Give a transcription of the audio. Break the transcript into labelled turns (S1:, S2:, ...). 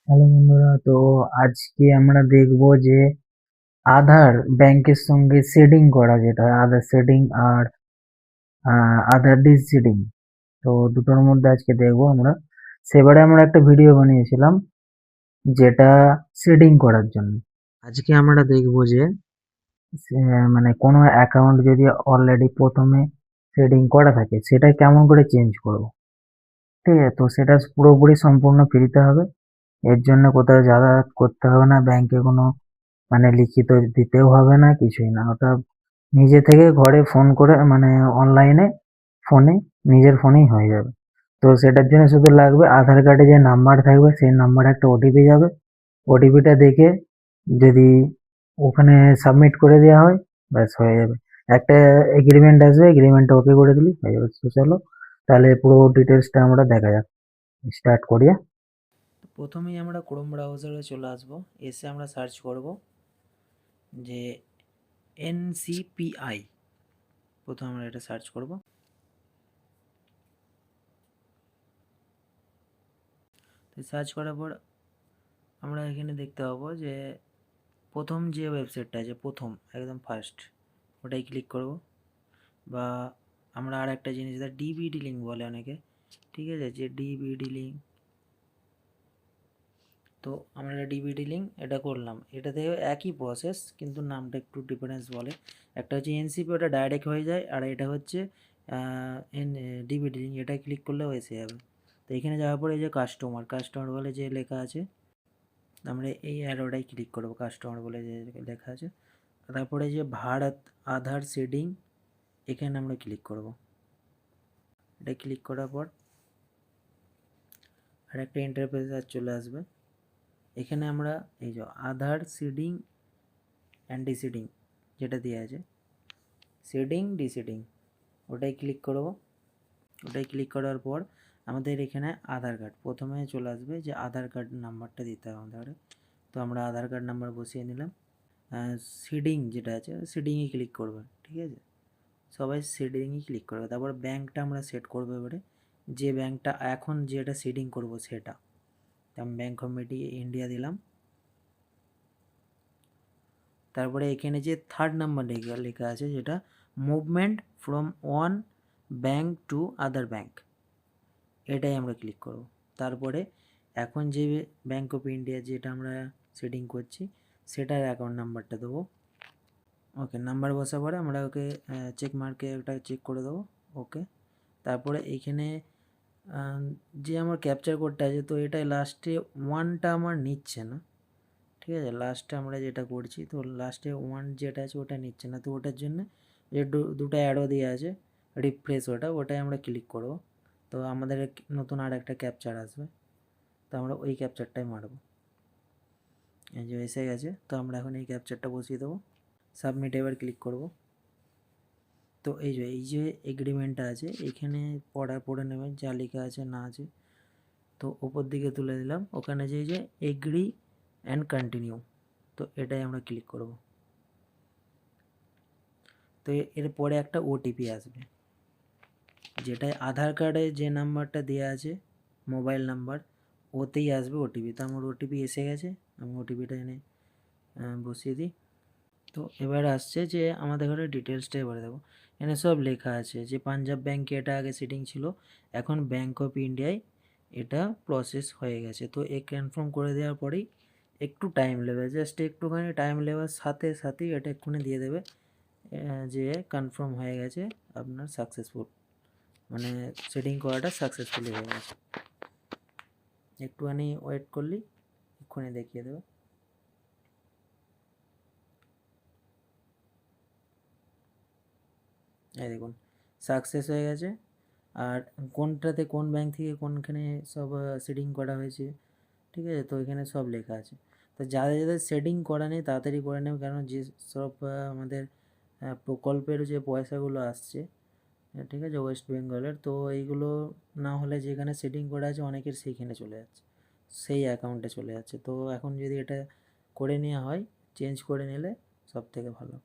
S1: Hello বন্ধুরা, তো আজকে আমরা দেখব যে আধার ব্যাংকের সঙ্গে শেডিং করা, যেটা আধার শেডিং আর আধার ডিশেডিং। তো দুটোর মধ্যে আজকে দেখবো আমরা। সেবারে আমরা একটা ভিডিও বানিয়েছিলাম যেটা শেডিং করার জন্য। আজকে আমরা দেখব যে মানে কোনো অ্যাকাউন্ট যদি অলরেডি প্রথমে শেডিং করা থাকে সেটা কেমন করে চেঞ্জ করব। ঠিক আছে, তো সেটা পুরোপুরি সম্পূর্ণ ফ্রিতে হবে। এর জন্য কোথাও যাতায়াত করতে হবে না, ব্যাংকে কোনো মানে লিখিত দিতেও হবে না, কিছুই না। ওটা নিজে থেকে ঘরে ফোন করে মানে অনলাইনে ফোনে নিজের ফোনেই হয়ে যাবে। তো সেটার জন্য শুধু লাগবে আধার কার্ডে যে নাম্বার থাকবে সেই নাম্বারে একটা ওটিপি যাবে। ওটিপিটা দেখে যদি ওখানে সাবমিট করে দেওয়া হয়, ব্যাস হয়ে যাবে। একটা এগ্রিমেন্ট আসবে, এগ্রিমেন্টটা ওকে করে দিলি হয়ে যাবে। তো চলো তাহলে পুরো ডিটেলসটা আমরা দেখা যাক, স্টার্ট করি।
S2: প্রথমেই আমরা ক্রোম ব্রাউজারে চলে আসব, এসে আমরা সার্চ করব যে এনসিপিআই। প্রথমে আমরা এটা সার্চ করব। তো সার্চ করার পর আমরা এখানে দেখতে পাবো যে প্রথম যে ওয়েবসাইটটা আছে, প্রথম একদম ফার্স্ট, ওটাই ক্লিক করব। বা আমরা আর একটা জিনিস, ডিবিডি লিঙ্ক বলে অনেকে, ঠিক আছে, যে ডিবিডি লিঙ্ক। তো আমরা ডিবিডি লিঙ্ক এটা করলাম, এটাতে একই প্রসেস কিন্তু নামটা একটু ডিফারেন্স বলে। একটা হচ্ছে এনসিপি, ওটা ডাইরেক্ট হয়ে যায়, আর এটা হচ্ছে ডিবিডি লিঙ্ক, এটা ক্লিক করলেও এসে যাবে। তো এখানে যাওয়ার পরে এই যে কাস্টমার কাস্টমার বলে যে লেখা আছে, আমরা এই অ্যারোটাই ক্লিক করবো, কাস্টমার বলে যে লেখা আছে। তারপরে যে ভারত আধার শেডিং, এখানে আমরা ক্লিক করব। এটা ক্লিক করার পর আর একটা ইন্টারফেস চলে আসবে। এখানে আমরা এই যে আধার সিডিং অ্যান্ড ডিসিডিং যেটা দেওয়া আছে, শেডিং ডিসিডিং, ওটাই ক্লিক করব। ওটাই ক্লিক করার পর আমাদের এখানে আধার কার্ড প্রথমে চলে আসবে, যে আধার কার্ড নাম্বারটা দিতে হবে আমাদের। তো আমরা আধার কার্ড নাম্বার বসিয়ে নিলাম। সিডিং যেটা আছে সিডিংয়ে ক্লিক করবে, ঠিক আছে, সবাই সিডিংয়ে ক্লিক করবে। তারপর ব্যাঙ্কটা আমরা সেট করবো এবারে, যে ব্যাঙ্কটা এখন যেটা সিডিং করব সেটা। আমি ব্যাঙ্ক অফ ইন্ডিয়া দিলাম। তারপরে এখানে যে থার্ড নাম্বার লেখা আছে, যেটা movement from one bank to other bank, এটাই আমরা ক্লিক করব। তারপরে এখন যে ব্যাঙ্ক অফ ইন্ডিয়া যেটা আমরা সেটিং করছি সেটার অ্যাকাউন্ট নাম্বারটা দেবো। ওকে, নাম্বার বসার পরে আমরা ওকে চেক মার্কে ওটা চেক করে দেবো। ওকে, তারপরে এইখানে যে আমার ক্যাপচার কোডটা আছে, তো এটা লাস্টে ওয়ানটা আমার নিচ্ছে না, ঠিক আছে। লাস্টে আমরা যেটা করছি, তো লাস্টে ওয়ান যেটা আছে ওটা নিচ্ছে না, তো ওটার জন্য যে দুটো অ্যারো দিয়ে আছে রিফ্রেশ, ওটাই আমরা ক্লিক করব। তো আমাদের নতুন আর একটা ক্যাপচার আসবে, তো আমরা ওই ক্যাপচারটাই মারব। এই যে এসে গেছে, তো আমরা এখন এই ক্যাপচারটা বসিয়ে দেবো। সাবমিট এবার ক্লিক করব। তো এই যে এগ্রিমেন্টটা আছে এখানে পড়ে নেবেন যা লেখা আছে না আছে। তো ওপর দিকে তুলে দিলাম, ওখানে যে এগ্রি অ্যান্ড কন্টিনিউ, তো এটাই আমরা ক্লিক করব। তো এরপরে একটা ওটিপি আসবে, যেটাই আধার কার্ডে যে নাম্বারটা দেওয়া আছে মোবাইল নাম্বার, ওতেই আসবে ওটিপি। তো আমার ওটিপি এসে গেছে, আমি ওটিপিটা এনে বসিয়ে দিই। তো এবার আসছে যে আমাদের ঘরে ডিটেলসটা এবারে দেবো। এখানে সব লেখা আছে যে পাঞ্জাব ব্যাঙ্কে এটা আগে সিটিং ছিল, এখন ব্যাঙ্ক অফ ইন্ডিয়ায় এটা প্রসেস হয়ে গেছে। তো এ কনফার্ম করে দেওয়ার পরেই একটু টাইম নেবে, জাস্ট একটুখানি টাইম নেওয়ার সাথে সাথেই এটা এক্ষুনি দিয়ে দেবে যে কনফার্ম হয়ে গেছে আপনার সাকসেসফুল, মানে সেটিং করাটা সাকসেসফুলি হয়ে গেছে। একটুখানি ওয়েট করলেই এক্ষুনি দেখিয়ে দেবে। এই দেখুন সাকসেস হয়ে গেছে। আর কোনটাতে কোন ব্যাংক থেকে কোনখানে সব সেটিং করা হয়েছে, ঠিক আছে, তো এখানে সব লেখা আছে। তো যাদের যাদের সেটিং করা নেই তাড়াতাড়ি করে নেবে, কারণ যে সব আমাদের প্রকল্পের যে পয়সাগুলো আসছে, ঠিক আছে, ওয়েস্ট বেঙ্গলের, তো এইগুলো না হলে যেখানে সেটিং করা আছে অনেকের সেইখানে চলে যাচ্ছে, সেই অ্যাকাউন্টে চলে যাচ্ছে। তো এখন যদি এটা করে নেওয়া হয়, চেঞ্জ করে নিলে সব থেকে ভালো।